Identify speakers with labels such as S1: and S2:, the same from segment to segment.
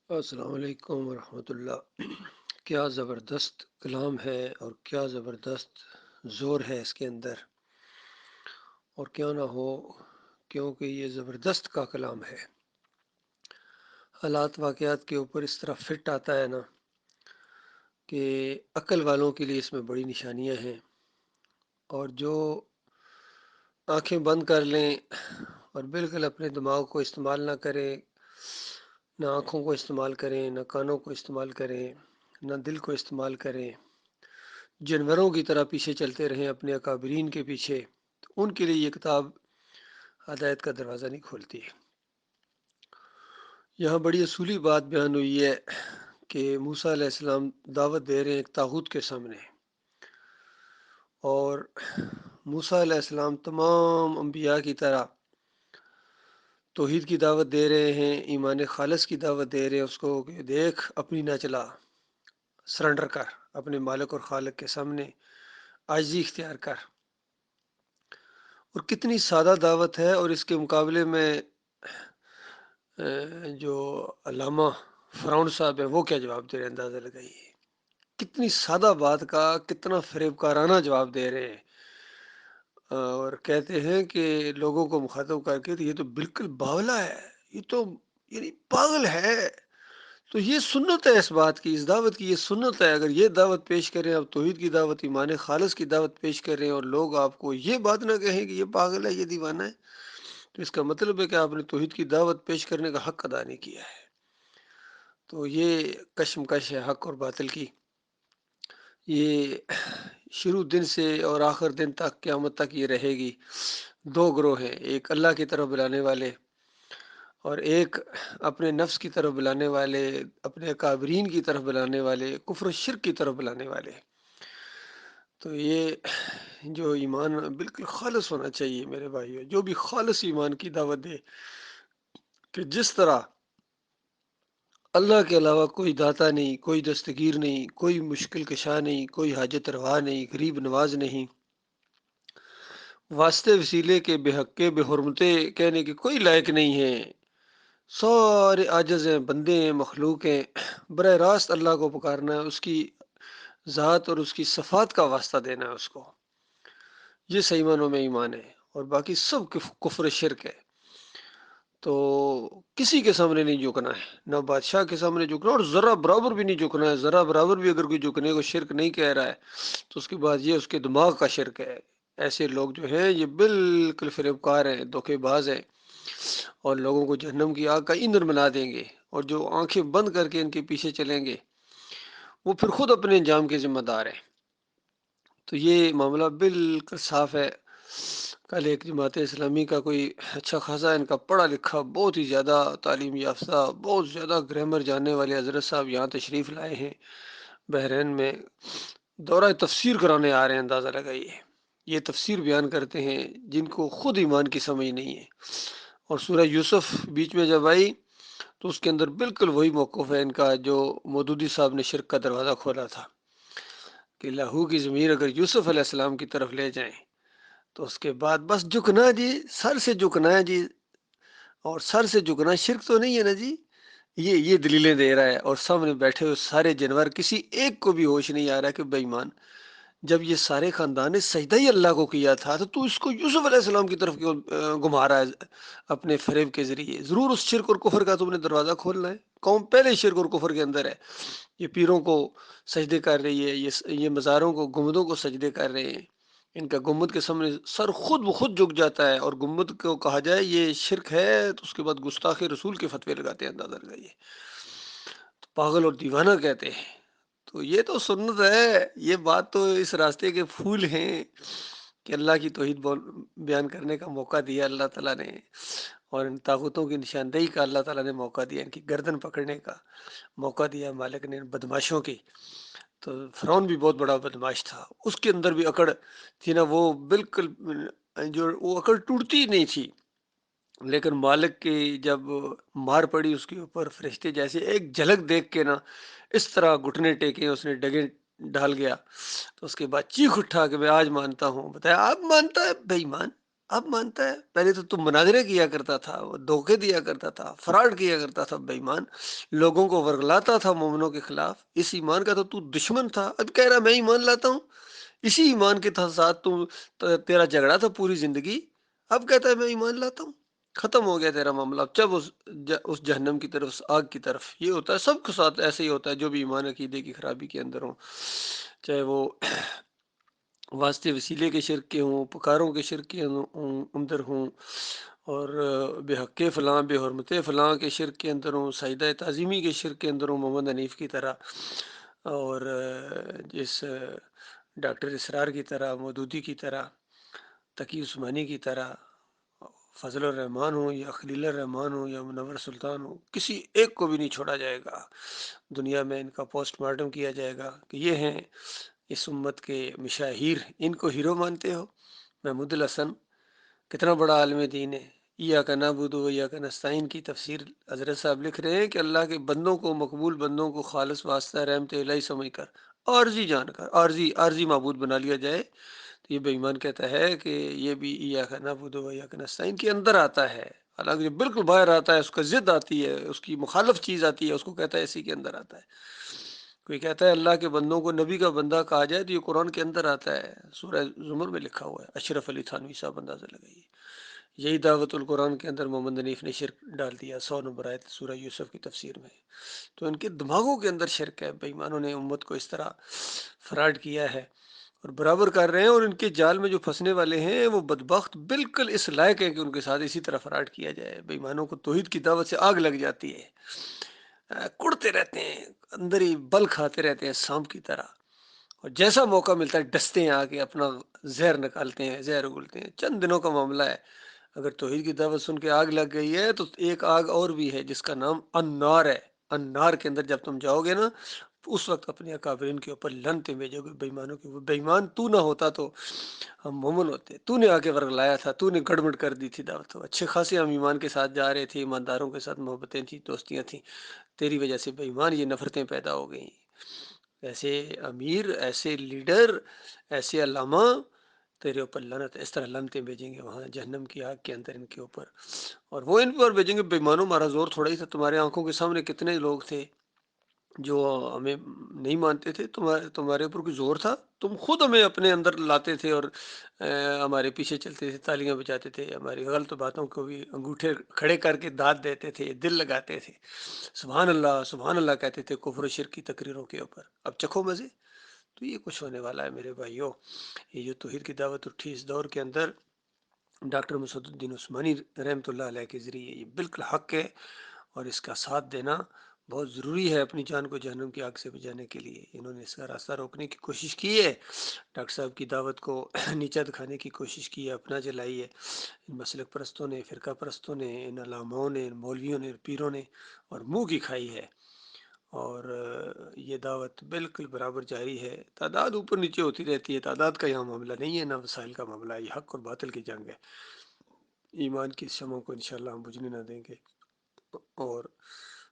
S1: السلام علیکم ورحمۃ اللہ۔ کیا زبردست کلام ہے اور کیا زبردست زور ہے اس کے اندر، اور کیا نہ ہو کیونکہ یہ زبردست کا کلام ہے۔ حالات واقعات کے اوپر اس طرح فٹ آتا ہے نا کہ عقل والوں کے لیے اس میں بڑی نشانیاں ہیں، اور جو آنکھیں بند کر لیں اور بالکل اپنے دماغ کو استعمال نہ کریں، نہ آنکھوں کو استعمال کریں، نہ کانوں کو استعمال کریں، نہ دل کو استعمال کریں، جانوروں کی طرح پیچھے چلتے رہیں اپنے اکابرین کے پیچھے، تو ان کے لیے یہ کتاب ہدایت کا دروازہ نہیں کھولتی۔ یہاں بڑی اصولی بات بیان ہوئی ہے کہ موسیٰ علیہ السلام دعوت دے رہے ہیں ایک طاغوت کے سامنے، اور موسیٰ علیہ السلام تمام انبیاء کی طرح توحید کی دعوت دے رہے ہیں، ایمان خالص کی دعوت دے رہے ہیں اس کو کہ دیکھ اپنی نہ چلا، سرنڈر کر اپنے مالک اور خالق کے سامنے، عاجزی اختیار کر۔ اور کتنی سادہ دعوت ہے، اور اس کے مقابلے میں جو علامہ فرعون صاحب ہیں وہ کیا جواب دے رہے ہیں، اندازہ لگائیے۔ کتنی سادہ بات کا کتنا فریب کارانہ جواب دے رہے ہیں، اور کہتے ہیں کہ لوگوں کو مخاطب کر کے یہ تو بالکل باولا ہے، یہ تو یعنی پاگل ہے۔ تو یہ سنت ہے، اس بات کی، اس دعوت کی یہ سنت ہے۔ اگر یہ دعوت پیش کریں، آپ توحید کی دعوت، ایمان خالص کی دعوت پیش کریں، اور لوگ آپ کو یہ بات نہ کہیں کہ یہ پاگل ہے، یہ دیوانہ ہے، تو اس کا مطلب ہے کہ آپ نے توحید کی دعوت پیش کرنے کا حق ادا نہیں کیا ہے۔ تو یہ کشمکش ہے حق اور باطل کی، یہ شروع دن سے اور آخر دن تک، قیامت تک یہ رہے گی۔ دو گروہ ہیں، ایک اللہ کی طرف بلانے والے اور ایک اپنے نفس کی طرف بلانے والے، اپنے اکابرین کی طرف بلانے والے، کفر و شرک کی طرف بلانے والے۔ تو یہ جو ایمان بالکل خالص ہونا چاہیے میرے بھائیو، جو بھی خالص ایمان کی دعوت دے کہ جس طرح اللہ کے علاوہ کوئی داتا نہیں، کوئی دستگیر نہیں، کوئی مشکل کشا نہیں، کوئی حاجت روا نہیں، غریب نواز نہیں، واسطے وسیلے کے بے حق کے بے حرمتے کہنے کے کوئی لائق نہیں ہے، سارے عاجز ہیں، بندے ہیں، مخلوق ہیں، براہ راست اللہ کو پکارنا ہے، اس کی ذات اور اس کی صفات کا واسطہ دینا ہے اس کو، یہ صحیح معنوں میں ایمان ہے۔ اور باقی سب کفر شرک ہے۔ تو کسی کے سامنے نہیں جھکنا ہے، نہ بادشاہ کے سامنے جھکنا، اور ذرا برابر بھی نہیں جھکنا ہے۔ ذرا برابر بھی اگر کوئی جھکنے کو شرک نہیں کہہ رہا ہے تو اس کے بعد یہ اس کے دماغ کا شرک ہے۔ ایسے لوگ جو ہیں یہ بالکل فریب کار ہیں، دھوکے باز ہیں، اور لوگوں کو جہنم کی آگ کا ایندھن بنا دیں گے، اور جو آنکھیں بند کر کے ان کے پیچھے چلیں گے وہ پھر خود اپنے انجام کے ذمہ دار ہیں۔ تو یہ معاملہ بالکل صاف ہے۔ کل ایک جماعت اسلامی کا کوئی اچھا خاصا ان کا پڑھا لکھا، بہت ہی زیادہ تعلیم یافتہ، بہت زیادہ گرامر جاننے والے حضرت صاحب یہاں تشریف لائے ہیں، بحرین میں دورہ تفسیر کرانے آ رہے ہیں، اندازہ لگائیے۔ یہ تفسیر بیان کرتے ہیں جن کو خود ایمان کی سمجھ نہیں ہے، اور سورہ یوسف بیچ میں جب آئی تو اس کے اندر بالکل وہی موقف ہے ان کا جو مودودی صاحب نے شرک کا دروازہ کھولا تھا، کہ لہو کی ضمیر اگر یوسف علیہ السلام کی طرف لے جائیں تو اس کے بعد بس جھکنا جی، سر سے جھکنا ہے جی، اور سر سے جھکنا شرک تو نہیں ہے نا جی۔ یہ دلیلیں دے رہا ہے، اور سامنے بیٹھے ہوئے سارے جانور، کسی ایک کو بھی ہوش نہیں آ رہا کہ بے ایمان، جب یہ سارے خاندان نے سجدہ ہی اللہ کو کیا تھا تو اس کو یوسف علیہ السلام کی طرف کیوں گھما رہا ہے اپنے فریب کے ذریعے؟ ضرور اس شرک اور کفر کا تم نے دروازہ کھولنا ہے۔ قوم پہلے شرک اور کفر کے اندر ہے، یہ پیروں کو سجدے کر رہی ہے، یہ مزاروں کو، گنبدوں کو سجدے کر رہے ہیں۔ ان کا گنبد کے سامنے سر خود بخود جھک جاتا ہے، اور گنبد کو کہا جائے یہ شرک ہے تو اس کے بعد گستاخ رسول کے فتوے لگاتے ہیں، اندازہ لگائیے، تو پاگل اور دیوانہ کہتے ہیں۔ تو یہ تو سنت ہے، یہ بات تو اس راستے کے پھول ہیں کہ اللہ کی توحید بیان کرنے کا موقع دیا اللہ تعالیٰ نے، اور ان طاغوتوں کی نشاندہی کا اللہ تعالیٰ نے موقع دیا، ان کی گردن پکڑنے کا موقع دیا مالک نے، ان بدماشوں کی۔ تو فرعون بھی بہت بڑا بدماش تھا، اس کے اندر بھی اکڑ تھی نا، وہ بالکل جو وہ اکڑ ٹوٹتی نہیں تھی، لیکن مالک کی جب مار پڑی اس کے اوپر، فرشتے جیسے ایک جھلک دیکھ کے نا اس طرح گھٹنے ٹیکے، اس نے ڈگیں ڈال گیا، تو اس کے بعد چیخ اٹھا کہ میں آج مانتا ہوں۔ بتایا آپ مانتا ہے؟ بے ایمان، اب مانتا ہے؟ پہلے تو تم مناظرے کیا کرتا تھا، وہ دھوکے دیا کرتا تھا، فراڈ کیا کرتا تھا، بے ایمان، لوگوں کو ورگلاتا تھا مومنوں کے خلاف، اس ایمان کا تو دشمن تھا، اب کہہ رہا میں ایمان لاتا ہوں، اسی ایمان کے ساتھ تیرا جھگڑا تھا پوری زندگی، اب کہتا ہے میں ایمان لاتا ہوں، ختم ہو گیا تیرا معاملہ، اب چب اس جہنم کی طرف، اس آگ کی طرف۔ یہ ہوتا ہے سب کے ساتھ، ایسے ہی ہوتا ہے جو بھی ایمان عقیدے کی خرابی کے اندر ہوں، چاہے وہ واسطے وسیلے کے شرک کے ہوں، پکاروں کے شرک کے اندر ہوں، اور بے حق فلاں، بے حرمت فلاں کے شرک کے اندر ہوں، سجدہ تعظیمی کے شرک کے اندر ہوں محمد حنیف کی طرح، اور جس ڈاکٹر اسرار کی طرح، مودودی کی طرح، تقی عثمانی کی طرح، فضل الرحمان ہوں یا خلیل الرحمان ہوں یا منور سلطان ہوں، کسی ایک کو بھی نہیں چھوڑا جائے گا، دنیا میں ان کا پوسٹ مارٹم کیا جائے گا کہ یہ ہیں اس امت کے مشاہیر، ان کو ہیرو مانتے ہو۔ محمود الحسن کتنا بڑا عالم دین ہے، ایاک نعبد و ایاک نستعین کی تفسیر حضرت صاحب لکھ رہے ہیں کہ اللہ کے بندوں کو، مقبول بندوں کو خالص واسطہ رحمت الہی سمجھ کر، عارضی جان کر، عارضی معبود بنا لیا جائے، تو یہ بے ایمان کہتا ہے کہ یہ بھی ایاک نعبد و ایاک نستعین کے اندر آتا ہے، حالانکہ جو بالکل باہر آتا ہے، اس کا ضد آتی ہے، اس کی مخالف چیز آتی ہے، اس کو کہتا ہے اسی کے اندر آتا ہے۔ کوئی کہتا ہے اللہ کے بندوں کو نبی کا بندہ کہا جائے تو یہ قرآن کے اندر آتا ہے، سورہ زمر میں لکھا ہوا ہے، اشرف علی تھانوی صاحب اندازہ لگائیے۔ یہی دعوت القرآن کے اندر محمد حنیف نے شرک ڈال دیا، 100 نمبر آیت سورہ یوسف کی تفسیر میں۔ تو ان کے دماغوں کے اندر شرک ہے، بے ایمانوں نے امت کو اس طرح فراڈ کیا ہے اور برابر کر رہے ہیں، اور ان کے جال میں جو پھنسنے والے ہیں وہ بدبخت بالکل اس لائق ہیں کہ ان کے ساتھ اسی طرح فراڈ کیا جائے۔ بے ایمانوں کو توحید کی دعوت سے آگ لگ جاتی ہے، کڑتے رہتے ہیں، اندر ہی بل کھاتے رہتے ہیں سانپ کی طرح، اور جیسا موقع ملتا ہے ڈستے ہیں، آ کے اپنا زہر نکالتے ہیں، زہر اگلتے ہیں۔ چند دنوں کا معاملہ ہے، اگر توحید کی دعوت سن کے آگ لگ گئی ہے تو ایک آگ اور بھی ہے جس کا نام انار ہے، انار کے اندر جب تم جاؤ گے نا، اس وقت اپنے اکابرین کے اوپر لنتے بھیجو گے، بےایمانوں کے اوپر۔ بےایمان تو نہ ہوتا تو ہم مومن ہوتے، تو نے آ کے ورگلایا تھا، تو نے گڑبڑ کر دی تھی دعوت، اچھے خاصے ہم ایمان کے ساتھ جا رہے تھے، ایمانداروں کے ساتھ محبتیں تھیں، دوستیاں تھیں، تیری وجہ سے بے ایمان یہ نفرتیں پیدا ہو گئیں۔ ایسے امیر، ایسے لیڈر، ایسے علامہ، تیرے اوپر لعنت، اس طرح لعنتیں بھیجیں گے وہاں جہنم کی آگ کے اندر ان کے اوپر، اور وہ ان پر بھیجیں گے، بے ایمانوں ہمارا زور تھوڑا ہی تھا، تمہارے آنکھوں کے سامنے کتنے لوگ تھے جو ہمیں نہیں مانتے تھے، تمہارے اوپر کوئی زور تھا؟ تم خود ہمیں اپنے اندر لاتے تھے اور ہمارے پیچھے چلتے تھے، تالیاں بجاتے تھے، ہماری غلط باتوں کو بھی انگوٹھے کھڑے کر کے داد دیتے تھے، دل لگاتے تھے، سبحان اللہ کہتے تھے کفر و شرک کی تقریروں کے اوپر۔ اب چکھو مزے۔ تو یہ کچھ ہونے والا ہے میرے بھائیوں، یہ جو توحید کی دعوت اٹھی اس دور کے اندر ڈاکٹر مسعود الدین عثمانی رحمۃ اللہ علیہ کے ذریعے، یہ بالکل حق ہے، اور اس کا ساتھ دینا بہت ضروری ہے اپنی جان کو جہنم کی آگ سے بچانے کے لیے۔ انہوں نے اس کا راستہ روکنے کی کوشش کی ہے، ڈاکٹر صاحب کی دعوت کو نیچا دکھانے کی کوشش کی ہے، اپنا جلائی ہے، ان مسلک پرستوں نے، فرقہ پرستوں نے، ان علماؤں نے، ان مولویوں نے، پیروں نے، اور منہ کی کھائی ہے، اور یہ دعوت بالکل برابر جاری ہے۔ تعداد اوپر نیچے ہوتی رہتی ہے، تعداد کا یہاں معاملہ نہیں ہے، نہ وسائل کا معاملہ ہے، یہ حق اور باطل کی جنگ ہے۔ ایمان کی شمعوں کو انشاءاللہ ہم بجھنے نہ دیں گے، اور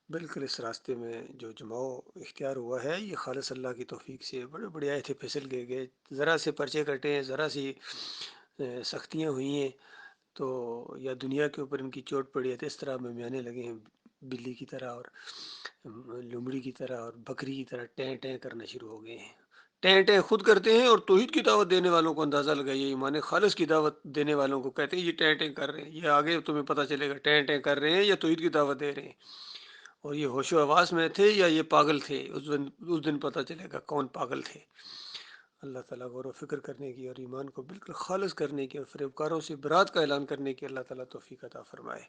S1: بالکل اس راستے میں جو جماؤ اختیار ہوا ہے یہ خالص اللہ کی توفیق سے، بڑے بڑے آئے تھے پھسل گئے، ذرا سے پرچے کٹے ہیں، ذرا سی سختیاں ہوئی ہیں تو یا دنیا کے اوپر ان کی چوٹ پڑی ہے تو اس طرح میانے لگے ہیں، بلی کی طرح اور لومڑی کی طرح اور بکری کی طرح ٹیں ٹیں کرنا شروع ہو گئے ہیں۔ ٹیں ٹیں خود کرتے ہیں، اور توحید کی دعوت دینے والوں کو اندازہ لگائیے، ایمان خالص کی دعوت دینے والوں کو کہتے ہیں یہ ٹیں ٹیں کر رہے ہیں، یہ آگے تمہیں پتہ چلے گا ٹیں ٹیں کر رہے ہیں یا توحید کی دعوت دے رہے ہیں، اور یہ ہوش و حواس میں تھے یا یہ پاگل تھے، اس دن پتہ چلے گا کون پاگل تھے۔ اللہ تعالیٰ غور و فکر کرنے کی اور ایمان کو بالکل خالص کرنے کی اور فریبکاروں سے برات کا اعلان کرنے کی اللہ تعالیٰ توفیق عطا فرمائے۔